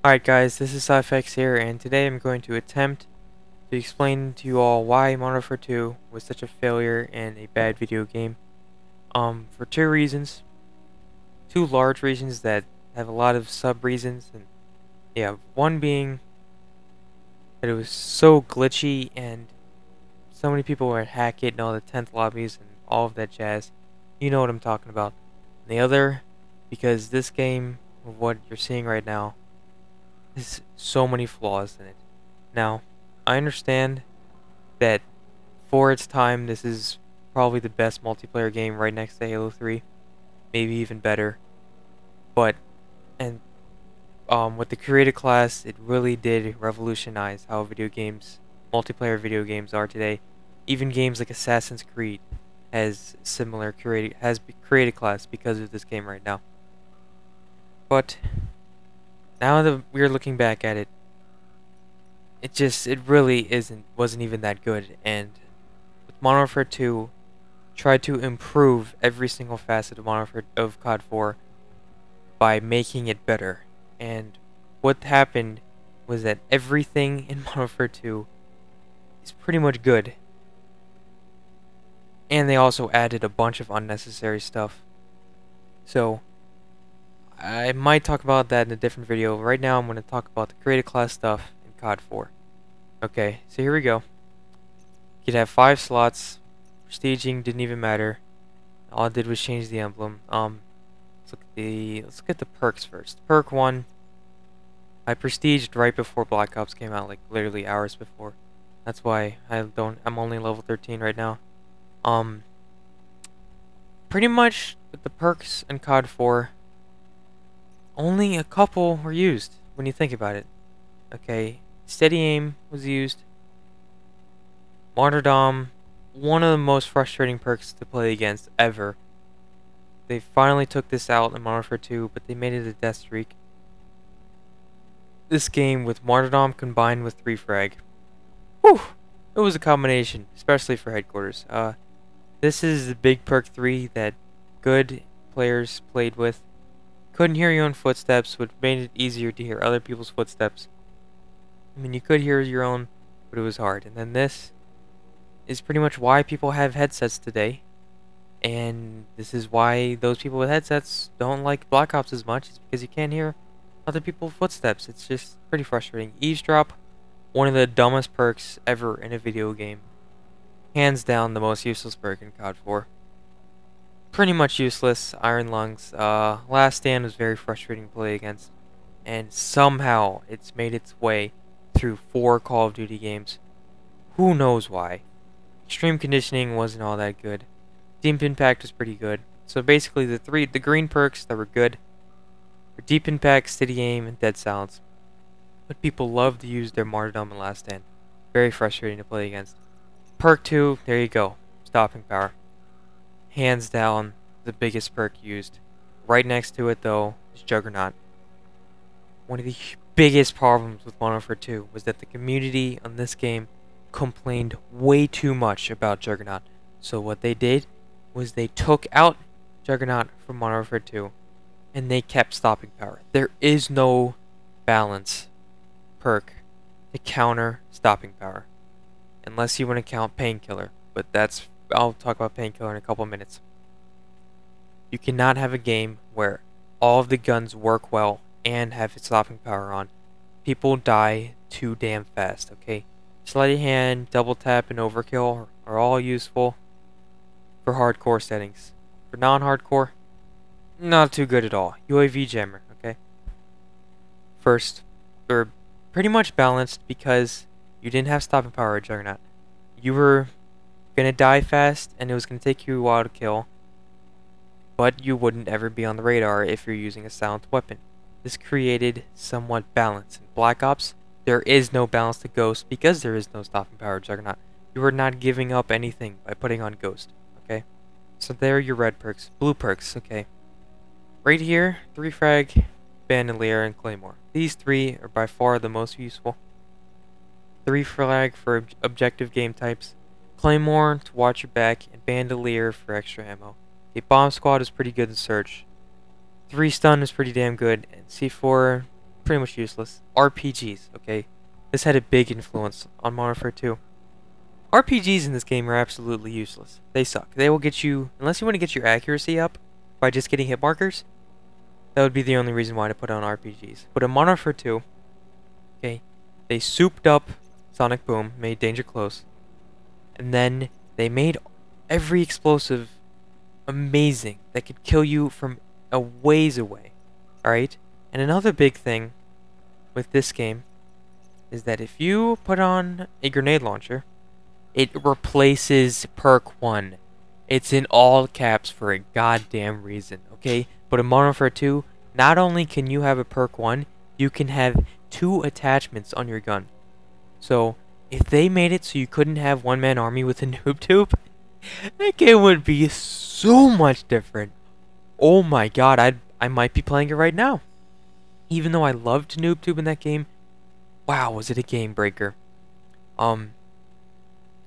Alright guys, this is SciFX here, and today I'm going to attempt to explain to you all why Modern Warfare 2 was such a failure and a bad video game. For two reasons. Two large reasons that have a lot of sub-reasons, and yeah, one being that it was so glitchy and so many people would hack it and all the 10th lobbies and all of that jazz. You know what I'm talking about. And the other, because this game, what you're seeing right now, has so many flaws in it. Now, I understand that for its time, this is probably the best multiplayer game right next to Halo 3, maybe even better. But, and with the creative class, it really did revolutionize how multiplayer video games are today. Even games like Assassin's Creed has creative class because of this game right now. But now that we're looking back at it, it really wasn't even that good. And with Modern Warfare 2, tried to improve every single facet of COD 4 by making it better. And what happened was that everything in Modern Warfare 2 is pretty much good. And they also added a bunch of unnecessary stuff. So I might talk about that in a different video. Right now I'm going to talk about the creative class stuff in COD 4. Okay, so here we go. You'd have 5 slots. Prestiging didn't even matter. All I did was change the emblem. Let's look at the perks first. Perk 1, I prestiged right before Black Ops came out, like literally hours before. That's why I'm only level 13 right now. Pretty much with the perks in COD 4, only a couple were used when you think about it. Okay, steady aim was used. Martyrdom, one of the most frustrating perks to play against ever. They finally took this out in Modern Warfare 2, but they made it a death streak. This game with Martyrdom combined with 3 frag. Whew! It was a combination, especially for headquarters. This is the big perk 3 that good players played with. Couldn't hear your own footsteps, which made it easier to hear other people's footsteps. I mean, you could hear your own, but it was hard. And then this is pretty much why people have headsets today. And this is why those people with headsets don't like Black Ops as much. It's because you can't hear other people's footsteps. It's just pretty frustrating. Eavesdrop, one of the dumbest perks ever in a video game. Hands down the most useless perk in COD 4. Pretty much useless. Iron Lungs. Last Stand was very frustrating to play against. And somehow it's made its way through 4 Call of Duty games. Who knows why. Extreme Conditioning wasn't all that good. Deep Impact was pretty good. So basically the green perks that were good were Deep Impact, Steady Aim, and Dead Silence. But people love to use their Martyrdom and Last Stand. Very frustrating to play against. Perk 2, there you go. Stopping Power. Hands down, the biggest perk used. Right next to it, though, is Juggernaut. One of the biggest problems with Modern Warfare 2 was that the community on this game complained way too much about Juggernaut. So what they did was they took out Juggernaut from Modern Warfare 2, and they kept Stopping Power. There is no balance perk to counter Stopping Power, unless you want to count Painkiller, but I'll talk about Painkiller in a couple minutes. You cannot have a game where all of the guns work well and have Stopping Power on. People die too damn fast, okay? Sleight of hand, double tap, and overkill are all useful for hardcore settings. For non-hardcore, not too good at all. UAV jammer, okay? First, they're pretty much balanced because you didn't have Stopping Power at Juggernaut. You were gonna die fast, and it was gonna take you a while to kill, but you wouldn't ever be on the radar if you're using a silent weapon. This created somewhat balance. In Black Ops, there is no balance to Ghost because there is no Stopping Power at Juggernaut. You are not giving up anything by putting on Ghost, okay? So there are your red perks. Blue perks, okay. Right here, 3 frag, Bandolier, and Claymore. These 3 are by far the most useful. 3 frag for objective game types, Claymore to watch your back, and Bandolier for extra ammo. Okay, Bomb Squad is pretty good in search. 3 stun is pretty damn good, and C4 pretty much useless. RPGs, okay? This had a big influence on Modern Warfare 2. RPGs in this game are absolutely useless. They suck. They will get you, unless you want to get your accuracy up by just getting hit markers, that would be the only reason why to put on RPGs. But in Modern Warfare 2, okay, they souped up Sonic Boom, made Danger Close, and then they made every explosive amazing that could kill you from a ways away. Alright? And another big thing with this game is that if you put on a grenade launcher, it replaces perk 1. It's in all caps for a goddamn reason, okay? But in Modern Warfare 2, not only can you have a perk 1, you can have 2 attachments on your gun. So, if they made it so you couldn't have one-man army with a noob tube, that game would be so much different. Oh my god, I might be playing it right now. Even though I loved noob tube in that game, wow, was it a game breaker.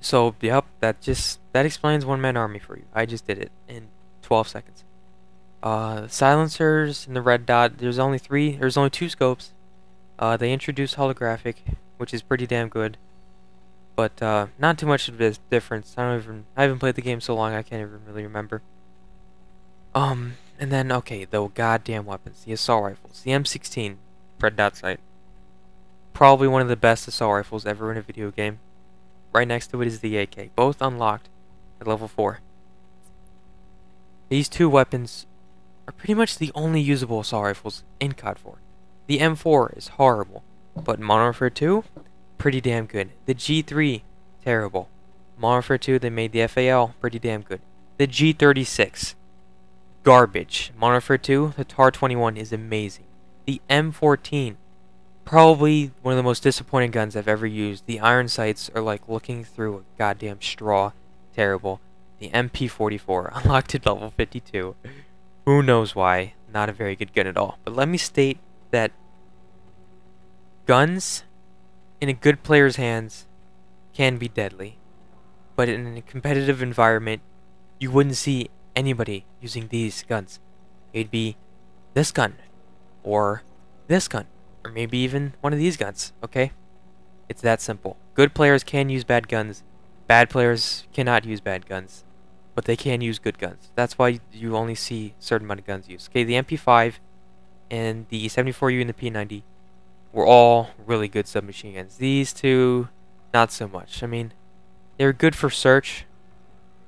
So, yep, that explains one-man army for you. I just did it in 12 seconds. Silencers and the red dot, there's only 2 scopes. They introduced holographic, which is pretty damn good. But, not too much of a difference. I haven't played the game so long I can't even really remember. And then, okay, the goddamn weapons. The assault rifles. The M16, red dot sight. Probably one of the best assault rifles ever in a video game. Right next to it is the AK, both unlocked at level 4. These 2 weapons are pretty much the only usable assault rifles in COD 4. The M4 is horrible, but in Modern Warfare 2, pretty damn good. The G3, terrible. Modern Warfare 2, they made the FAL, pretty damn good. The G36, garbage. Modern Warfare 2, the TAR-21 is amazing. The M14, probably one of the most disappointing guns I've ever used. The iron sights are like looking through a goddamn straw. Terrible. The MP44, unlocked at level 52. Who knows why? Not a very good gun at all. But let me state that guns in a good player's hands can be deadly. But in a competitive environment, you wouldn't see anybody using these guns. It'd be this gun, or this gun, or maybe even one of these guns, okay? It's that simple. Good players can use bad guns. Bad players cannot use bad guns. But they can use good guns. That's why you only see a certain amount of guns used. Okay, the MP5 and the 74U and the P90 were all really good submachine guns. These 2, not so much. I mean, they're good for search,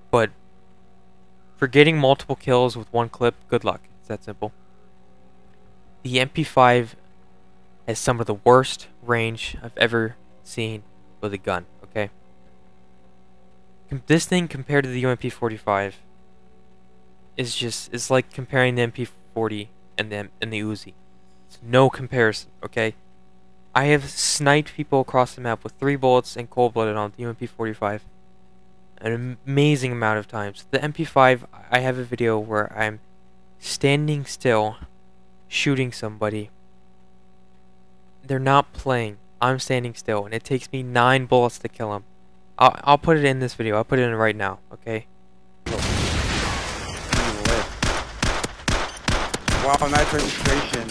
but for getting multiple kills with one clip, good luck. It's that simple. The MP5 has some of the worst range I've ever seen with a gun, okay? This thing compared to the UMP45 is like comparing the MP40 and the Uzi. It's no comparison, okay? I have sniped people across the map with 3 bullets and cold-blooded on the UMP45 an amazing amount of times. The MP5, I have a video where I'm standing still, shooting somebody. They're not playing. I'm standing still, and it takes me 9 bullets to kill him. I'll put it in this video. I'll put it in right now, okay? Wow, nice registration.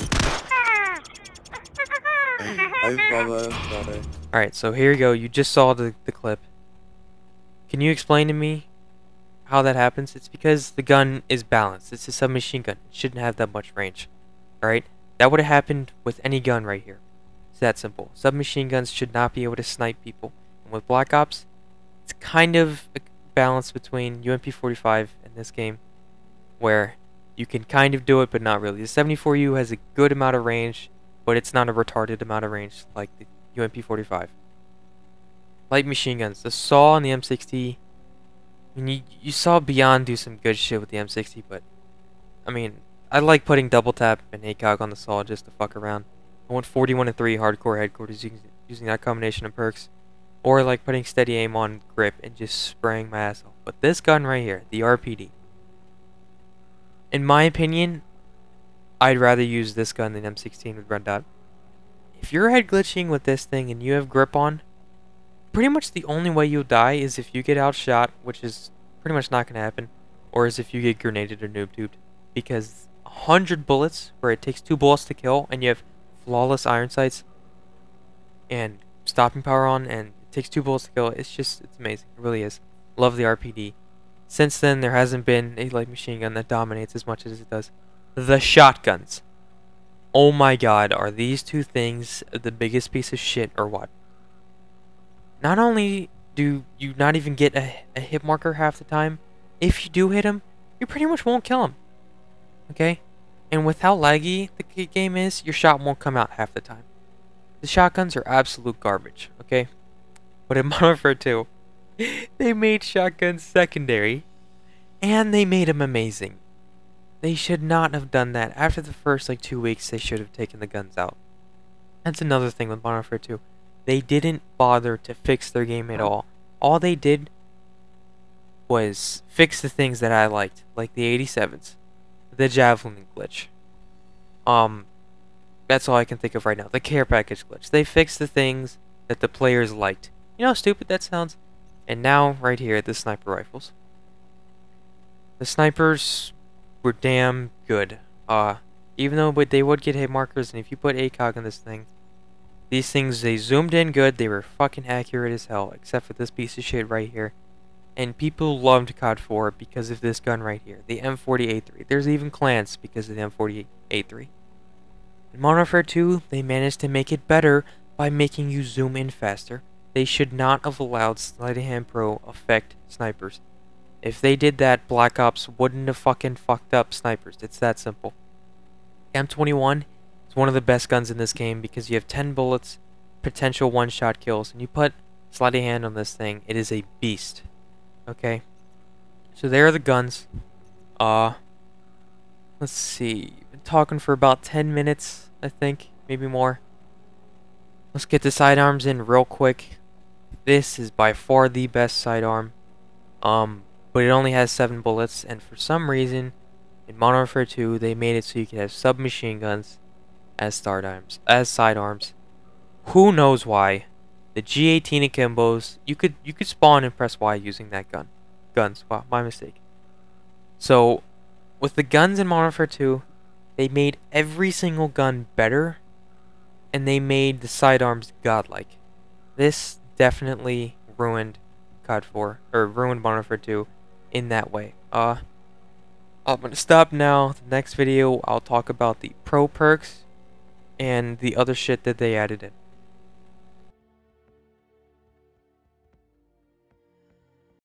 Alright, so here you go. You just saw the clip. Can you explain to me how that happens? It's because the gun is balanced. It's a submachine gun. It shouldn't have that much range. Alright? That would have happened with any gun right here. It's that simple. Submachine guns should not be able to snipe people. And with Black Ops, it's kind of a balance between UMP45 and this game, where you can kind of do it, but not really. The 74U has a good amount of range, but it's not a retarded amount of range like the UMP45. Light machine guns. The SAW and the M60. I mean, you saw Beyond do some good shit with the M60, but I mean, I like putting double tap and ACOG on the SAW just to fuck around. I want 41 and 3 hardcore headquarters using that combination of perks. Or like putting steady aim on grip and just spraying my ass off. But this gun right here, the RPD, in my opinion, I'd rather use this gun than M16 with red dot. If you're head glitching with this thing and you have grip on, pretty much the only way you'll die is if you get outshot, which is pretty much not going to happen, or is if you get grenaded or noob tubed. Because 100 bullets, where it takes 2 bullets to kill, and you have flawless iron sights and stopping power on, and it takes 2 bullets to kill. It's amazing. It really is. Love the RPD. Since then, there hasn't been a light machine gun that dominates as much as it does. The shotguns. Oh my god, are these two things the biggest piece of shit or what? Not only do you not even get a hit marker half the time, if you do hit him, you pretty much won't kill him. Okay? And with how laggy the game is, your shot won't come out half the time. The shotguns are absolute garbage, okay? But in Modern Warfare 2, they made shotguns secondary, and they made them amazing. They should not have done that. After the first, 2 weeks, they should have taken the guns out. That's another thing with Modern Warfare 2. They didn't bother to fix their game at all. All they did was fix the things that I liked, like the 87s, the javelin glitch. That's all I can think of right now. The care package glitch. They fixed the things that the players liked. You know how stupid that sounds? And now, right here, the sniper rifles. The snipers were damn good. Even though they would get hit markers, and if you put ACOG on this thing, these things, they zoomed in good, they were fucking accurate as hell, except for this piece of shit right here. And people loved COD 4 because of this gun right here, the M40A3. There's even clans because of the M40A3. In Modern Warfare 2, they managed to make it better by making you zoom in faster. They should not have allowed Sleight of Hand Pro affect snipers. If they did that, Black Ops wouldn't have fucking fucked up snipers. It's that simple. M21 is one of the best guns in this game because you have 10 bullets, potential one-shot kills, and you put Sleight of Hand on this thing, it is a beast. Okay? So there are the guns. Let's see. Been talking for about 10 minutes, I think, maybe more. Let's get the sidearms in real quick. This is by far the best sidearm. But it only has 7 bullets, and for some reason, in Modern Warfare 2, they made it so you could have submachine guns as sidearms. Who knows why? The G18 akimbos, you could spawn and press Y using that gun. Wow, my mistake. So, with the guns in Modern Warfare 2, they made every single gun better, and they made the sidearms godlike. This definitely ruined COD 4, or ruined Modern Warfare 2 in that way. I'm gonna stop now. The next video, I'll talk about the pro perks and the other shit that they added in.